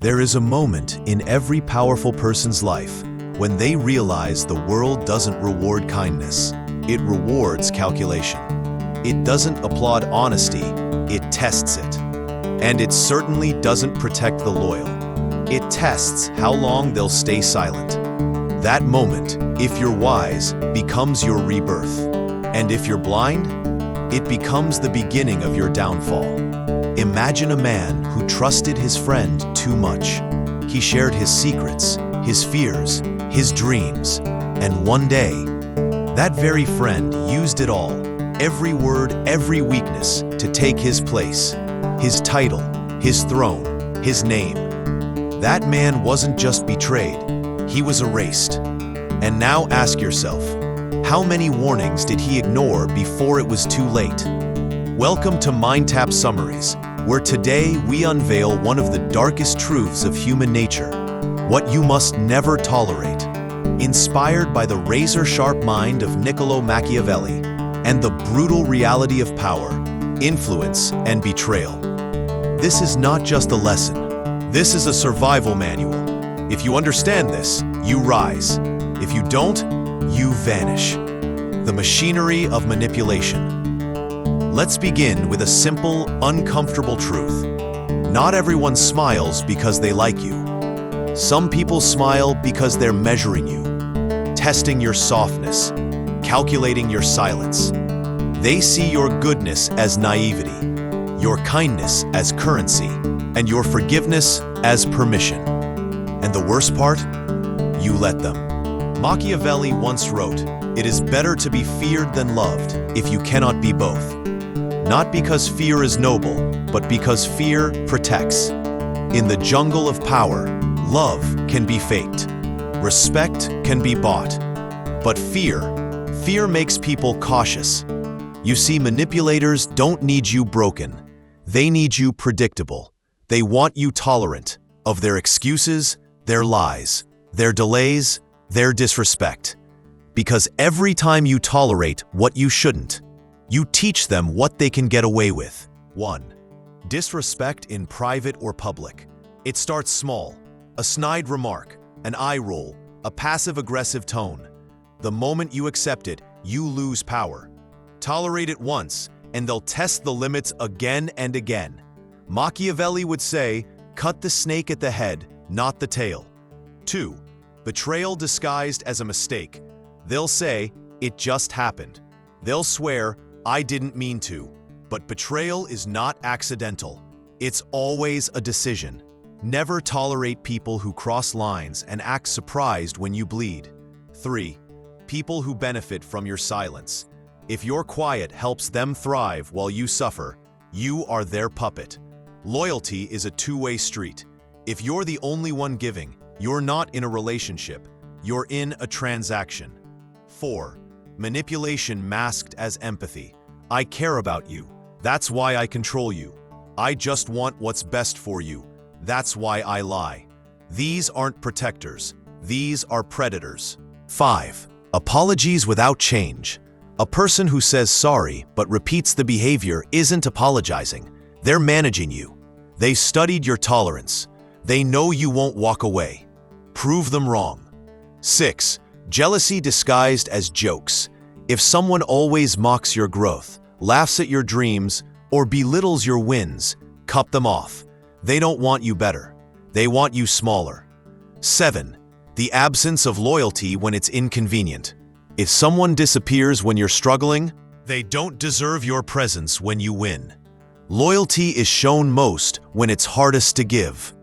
There is a moment in every powerful person's life when they realize the world doesn't reward kindness, it rewards calculation. It doesn't applaud honesty, it tests it. And it certainly doesn't protect the loyal. It tests how long they'll stay silent. That moment, if you're wise, becomes your rebirth. And if you're blind, it becomes the beginning of your downfall. Imagine a man who trusted his friend too much. He shared his secrets, his fears, his dreams, and one day, that very friend used it all, every word, every weakness, to take his place, his title, his throne, his name. That man wasn't just betrayed, he was erased. And now ask yourself, how many warnings did he ignore before it was too late? Welcome to MindTap Summaries, where today we unveil one of the darkest truths of human nature, what you must never tolerate. Inspired by the razor-sharp mind of Niccolò Machiavelli and the brutal reality of power, influence, and betrayal. This is not just a lesson. This is a survival manual. If you understand this, you rise. If you don't, you vanish. The machinery of manipulation. Let's begin with a simple, uncomfortable truth. Not everyone smiles because they like you. Some people smile because they're measuring you, testing your softness, calculating your silence. They see your goodness as naivety, your kindness as currency, and your forgiveness as permission. And the worst part? You let them. Machiavelli once wrote, "It is better to be feared than loved, if you cannot be both." Not because fear is noble, but because fear protects. In the jungle of power, love can be faked. Respect can be bought. But fear makes people cautious. You see, manipulators don't need you broken. They need you predictable. They want you tolerant of their excuses, their lies, their delays, their disrespect. Because every time you tolerate what you shouldn't, you teach them what they can get away with. 1. Disrespect in private or public. It starts small. A snide remark, an eye roll, a passive-aggressive tone. The moment you accept it, you lose power. Tolerate it once, and they'll test the limits again and again. Machiavelli would say, cut the snake at the head, not the tail. 2. Betrayal disguised as a mistake. They'll say, it just happened. They'll swear, I didn't mean to. But betrayal is not accidental. It's always a decision. Never tolerate people who cross lines and act surprised when you bleed. 3. People who benefit from your silence. If your quiet helps them thrive while you suffer, you are their puppet. Loyalty is a two-way street. If you're the only one giving, you're not in a relationship, you're in a transaction. 4. Manipulation masked as empathy. I care about you. That's why I control you. I just want what's best for you. That's why I lie. These aren't protectors. These are predators. 5. Apologies without change. A person who says sorry but repeats the behavior isn't apologizing. They're managing you. They studied your tolerance. They know you won't walk away. Prove them wrong. 6. Jealousy disguised as jokes. If someone always mocks your growth, laughs at your dreams, or belittles your wins, cut them off. They don't want you better. They want you smaller. 7. The absence of loyalty when it's inconvenient. If someone disappears when you're struggling, they don't deserve your presence when you win. Loyalty is shown most when it's hardest to give.